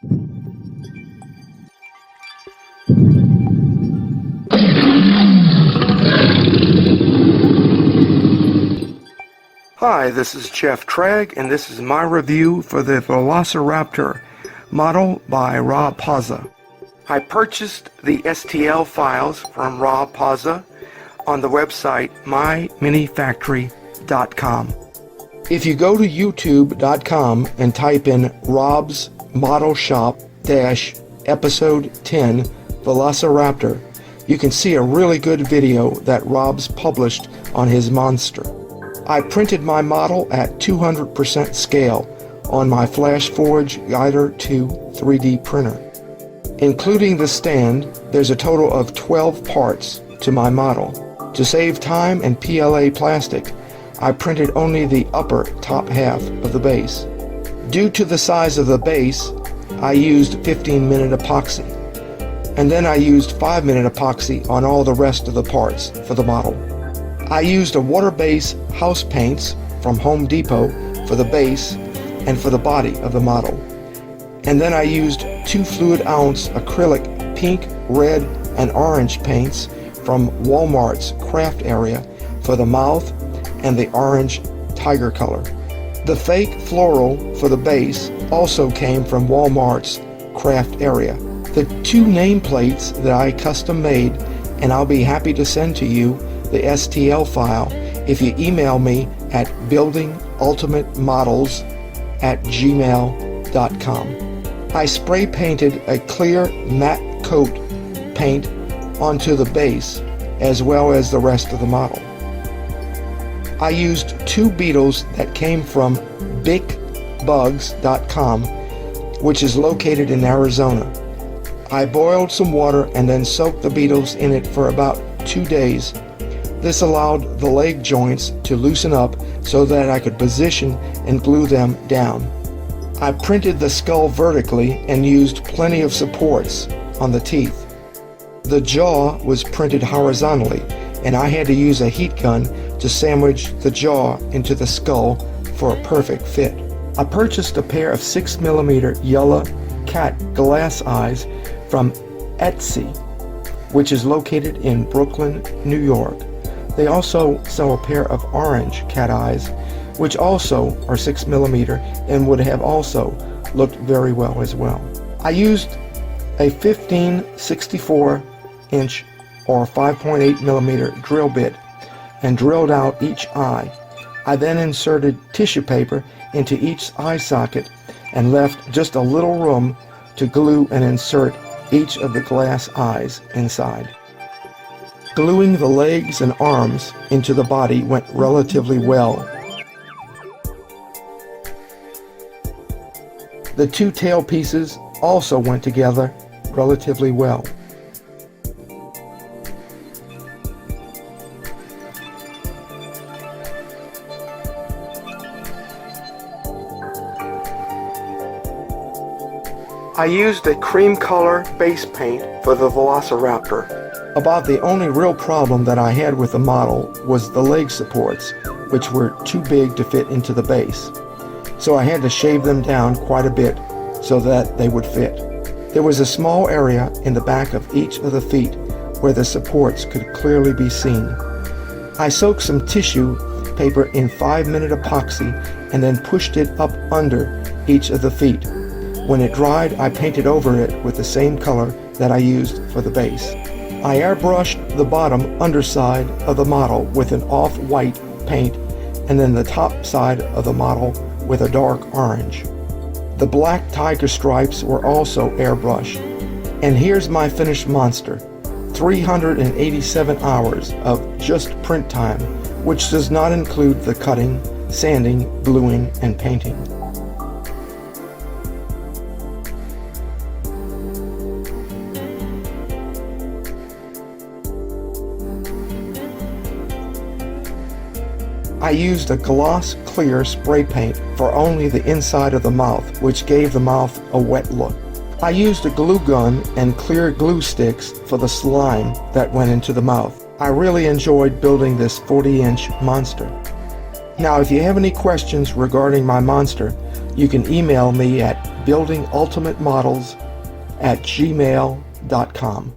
Hi, this is Jeff Tregre, and this is my review for the Velociraptor model by Rob Pazza. I purchased the STL files from Rob Pazza on the website myminifactory.com. If you go to youtube.com and type in Rob's Model Shop Episode 10 Velociraptor, you can see a really good video that Rob's published on his monster. I printed my model at 200% scale on my FlashForge Guider 2 3D printer. Including the stand, there's a total of 12 parts to my model. To save time and PLA plastic, I printed only the upper top half of the base. Due to the size of the base, I used 15-minute epoxy, and then I used 5-minute epoxy on all the rest of the parts for the model. I used a water-based house paints from Home Depot for the base and for the body of the model. And then I used 2 fluid-ounce acrylic pink, red, and orange paints from Walmart's craft area for the mouth and the orange tiger color. The fake floral for the base also came from Walmart's craft area. The 2 nameplates that I custom made, and I'll be happy to send to you the STL file if you email me at buildingultimatemodels@gmail.com. I spray painted a clear matte coat paint onto the base as well as the rest of the model. I used 2 beetles that came from bigbugs.com, which is located in Arizona. I boiled some water and then soaked the beetles in it for about 2 days. This allowed the leg joints to loosen up so that I could position and glue them down. I printed the skull vertically and used plenty of supports on the teeth. The jaw was printed horizontally, and I had to use a heat gun to sandwich the jaw into the skull for a perfect fit. I purchased a pair of 6mm yellow cat glass eyes from Etsy, which is located in Brooklyn, New York. They also sell a pair of orange cat eyes, which also are 6mm and would have also looked very well as well. I used a 15/64" or 5.8mm drill bit and drilled out each eye. I then inserted tissue paper into each eye socket and left just a little room to glue and insert each of the glass eyes inside. Gluing the legs and arms into the body went relatively well. The 2 tail pieces also went together relatively well. I used a cream color base paint for the Velociraptor. About the only real problem that I had with the model was the leg supports, which were too big to fit into the base. So I had to shave them down quite a bit so that they would fit. There was a small area in the back of each of the feet where the supports could clearly be seen. I soaked some tissue paper in 5-minute epoxy and then pushed it up under each of the feet. When it dried, I painted over it with the same color that I used for the base. I airbrushed the bottom underside of the model with an off-white paint and then the top side of the model with a dark orange. The black tiger stripes were also airbrushed. And here's my finished monster. 387 hours of just print time, which does not include the cutting, sanding, gluing, and painting. I used a gloss clear spray paint for only the inside of the mouth, which gave the mouth a wet look. I used a glue gun and clear glue sticks for the slime that went into the mouth. I really enjoyed building this 40-inch monster. Now, if you have any questions regarding my monster, You can email me at buildingultimatemodels@gmail.com.